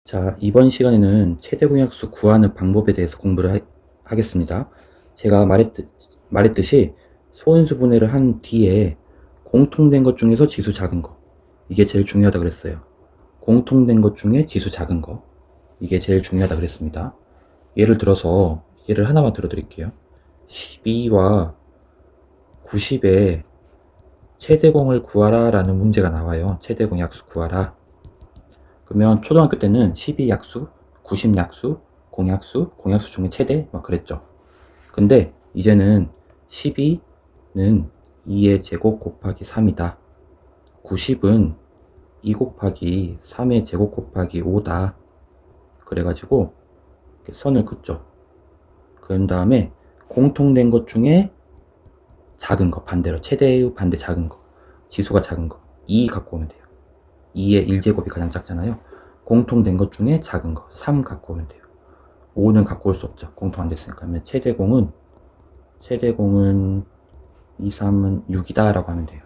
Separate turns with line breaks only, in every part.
자, 이번 시간에는 최대 공약수 구하는 방법에 대해서 공부를 하겠습니다. 제가 말했듯이 소인수 분해를 한 뒤에 공통된 것 중에서 지수 작은 거, 이게 제일 중요하다 그랬어요. 공통된 것 중에 지수 작은 거, 이게 제일 중요하다 그랬습니다. 예를 들어서 예를 하나만 들어드릴게요. 12와 90의 최대공을 구하라 라는 문제가 나와요. 최대공 약수 구하라. 그러면 초등학교 때는 12약수, 90약수, 공약수, 공약수 중에 최대 막 그랬죠. 근데 이제는 12는 2의 제곱 곱하기 3이다. 90은 2 곱하기 3의 제곱 곱하기 5다. 그래가지고 이렇게 선을 긋죠. 그런 다음에 공통된 것 중에 작은 거, 반대로 최대의 반대 작은 거, 지수가 작은 거 2 갖고 오면 돼요. 2의 1제곱이 가장 작잖아요. 공통된 것 중에 작은 거 3 갖고 오면 돼요. 5는 갖고 올 수 없죠. 공통 안 됐으니까. 그러면 최대공은 2, 3은 6이다 라고 하면 돼요.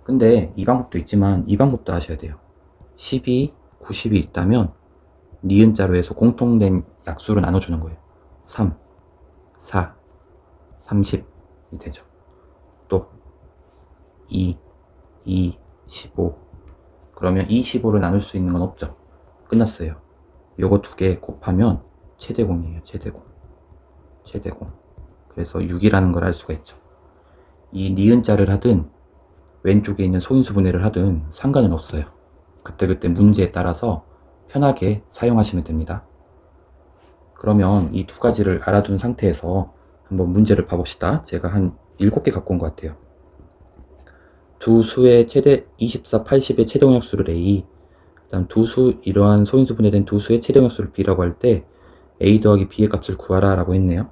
근데 이 방법도 있지만 이 방법도 아셔야 돼요. 12, 90이 있다면 니은자로 해서 공통된 약수를 나눠주는 거예요. 3, 4, 30이 되죠. 또 2, 15. 그러면 25를 나눌 수 있는 건 없죠. 끝났어요. 요거 두 개 곱하면 최대공이에요. 최대공. 그래서 6이라는 걸 알 수가 있죠. 이 니은자를 하든 왼쪽에 있는 소인수 분해를 하든 상관은 없어요. 그때그때 문제에 따라서 편하게 사용하시면 됩니다. 그러면 이 두 가지를 알아둔 상태에서 한번 문제를 봐봅시다. 제가 한 7개 갖고 온 것 같아요. 두 수의 최대 24, 80의 최대공약수를 A, 그 다음 두 수, 이러한 소인수 분해된 두 수의 최대공약수를 B라고 할 때 A 더하기 B의 값을 구하라 라고 했네요.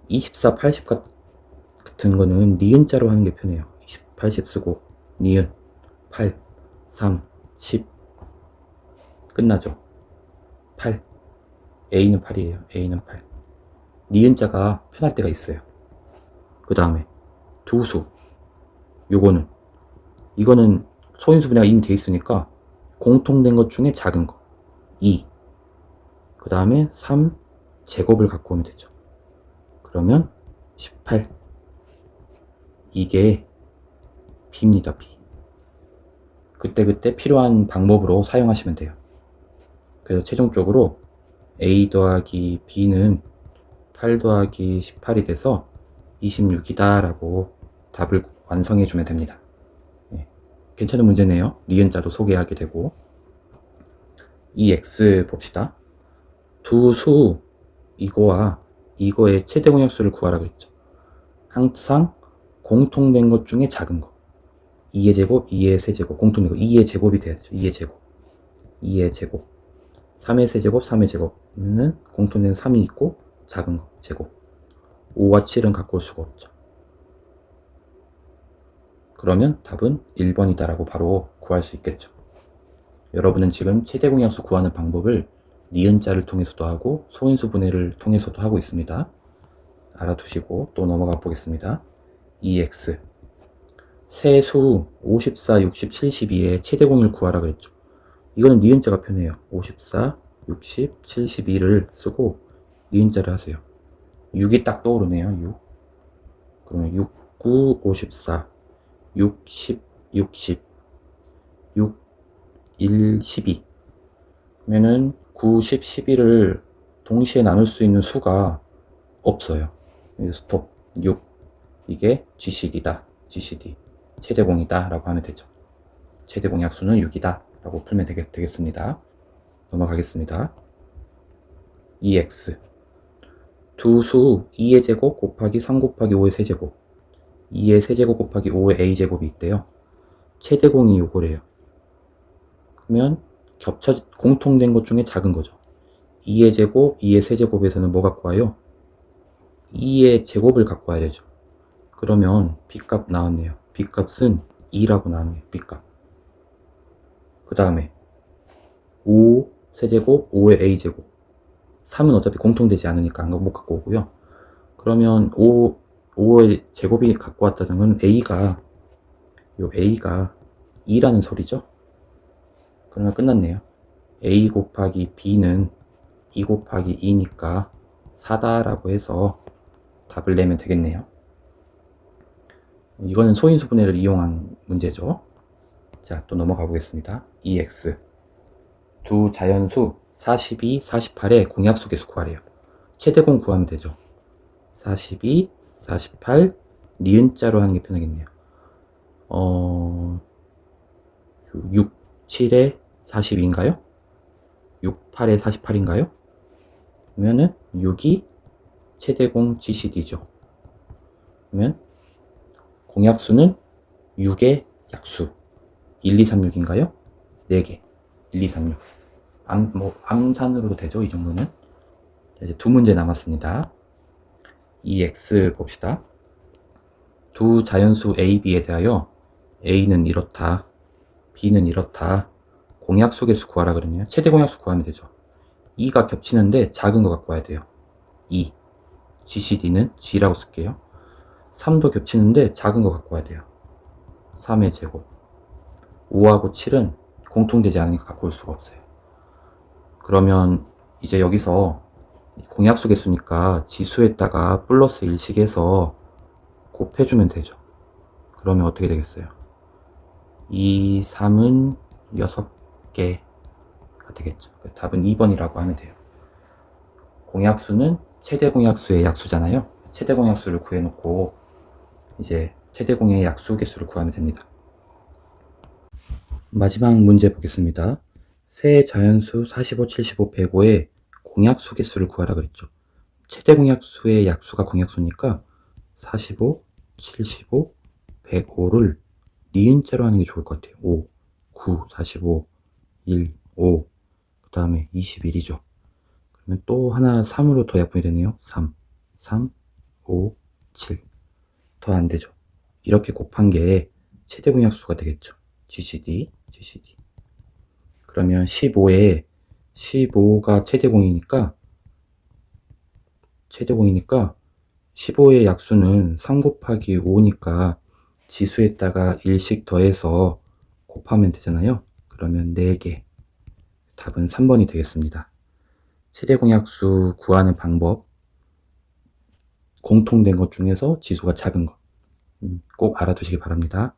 24, 80 같은 거는 니은자로 하는 게 편해요. 20, 80 쓰고 니은 8, 3, 10 끝나죠. 8 A는 8이에요. A는 8 니은자가 편할 때가 있어요. 그 다음에 두수 이거는 소인수 분해가 이미 돼 있으니까 공통된 것 중에 작은 거 2, 그 다음에 3 제곱을 갖고 오면 되죠. 그러면 18 이게 B입니다. B. 그때그때 필요한 방법으로 사용하시면 돼요. 그래서 최종적으로 A 더하기 B는 8 더하기 18이 돼서 26이다 라고 답을 완성해 주면 됩니다. 괜찮은 문제네요. 니은자도 소개하게 되고. 이 X 봅시다. 두 수 이거와 이거의 최대 공약수를 구하라 그랬죠. 항상 공통된 것 중에 작은 거 2의 제곱, 2의 세제곱, 공통된 거 2의 제곱이 돼야죠. 2의 제곱 3의 세제곱, 3의 제곱은 공통된 3이 있고 작은 거 제곱 5와 7은 갖고 올 수가 없죠. 그러면 답은 1번이다 라고 바로 구할 수 있겠죠. 여러분은 지금 최대 공약수 구하는 방법을 니은자를 통해서도 하고 소인수 분해를 통해서도 하고 있습니다. 알아두시고 또 넘어가 보겠습니다. EX 세수 54, 60, 72의 최대공을 구하라 그랬죠. 이거는 니은자가 편해요. 54, 60, 72를 쓰고 니은자를 하세요. 6이 딱 떠오르네요. 6. 그러면 6, 9, 54, 60, 60, 6, 1, 12. 그러면은 9, 10, 12를 동시에 나눌 수 있는 수가 없어요. 스톱 6. 이게 GCD다. GCD. 최대공이다 라고 하면 되죠. 최대공 약수는 6이다 라고 풀면 되겠습니다. 넘어가겠습니다. EX 두 수 2의 제곱 곱하기 3 곱하기 5의 세제곱 2의 세제곱 곱하기 5의 A제곱이 있대요. 최대공이 요거래요. 그러면 공통된 것 중에 작은 거죠. 2의 제곱, 2의 세제곱에서는 뭐 갖고 와요? 2의 제곱을 갖고 와야 되죠. 그러면 B값 나왔네요. B값은 2라고 나왔네요. B값. 그 다음에 5 세제곱, 5의 A제곱 3은 어차피 공통되지 않으니까 못 갖고 오고요. 그러면 5의 제곱이 갖고 왔다는 건 A가 2라는 소리죠. 그러면 끝났네요. a 곱하기 b는 2 곱하기 2니까 4다라고 해서 답을 내면 되겠네요. 이거는 소인수 분해를 이용한 문제죠. 자, 또 넘어가 보겠습니다. 2x 두 자연수 42, 48의 공약수 계수 구하래요. 최대공 구하면 되죠. 42, 48 니은자로 하는 게 편하겠네요. 6, 7에 42인가요? 6, 8에 48인가요? 그러면은 6이 최대공 GCD죠. 그러면 공약수는 6의 약수 1, 2, 3, 6인가요? 4개 1, 2, 3, 6 앙산으로도 되죠. 이 정도는. 자, 이제 두 문제 남았습니다. 2x 봅시다. 두 자연수 a, b에 대하여 a는 이렇다, b는 이렇다, 공약수 계수 구하라 그러네요. 최대 공약수 구하면 되죠. 2가 겹치는데 작은 거 갖고 와야 돼요. 2 GCD는 G라고 쓸게요. 3도 겹치는데 작은 거 갖고 와야 돼요. 3의 제곱. 5하고 7은 공통되지 않으니까 갖고 올 수가 없어요. 그러면 이제 여기서 공약수 개수니까 지수에다가 플러스 1씩 해서 곱해주면 되죠. 그러면 어떻게 되겠어요? 2, 3은 6개가 되겠죠. 답은 2번이라고 하면 돼요. 공약수는 최대 공약수의 약수잖아요. 최대 공약수를 구해놓고 이제 최대 공의 약수 개수를 구하면 됩니다. 마지막 문제 보겠습니다. 세 자연수 45, 75, 105의 공약수 개수를 구하라 그랬죠. 최대 공약수의 약수가 공약수니까 45, 75, 105를 니은자로 하는 게 좋을 것 같아요. 5, 9, 45, 1, 5, 그 다음에 21이죠. 그러면 또 하나 3으로 더 약분이 되네요. 3, 3, 5, 7. 더 안 되죠. 이렇게 곱한 게 최대 공약수가 되겠죠. GCD. 그러면 15에 15가 최대공이니까 15의 약수는 3 곱하기 5니까 지수에다가 1씩 더해서 곱하면 되잖아요. 그러면 4개. 답은 3번이 되겠습니다. 최대공약수 구하는 방법, 공통된 것 중에서 지수가 작은 것 꼭 알아두시기 바랍니다.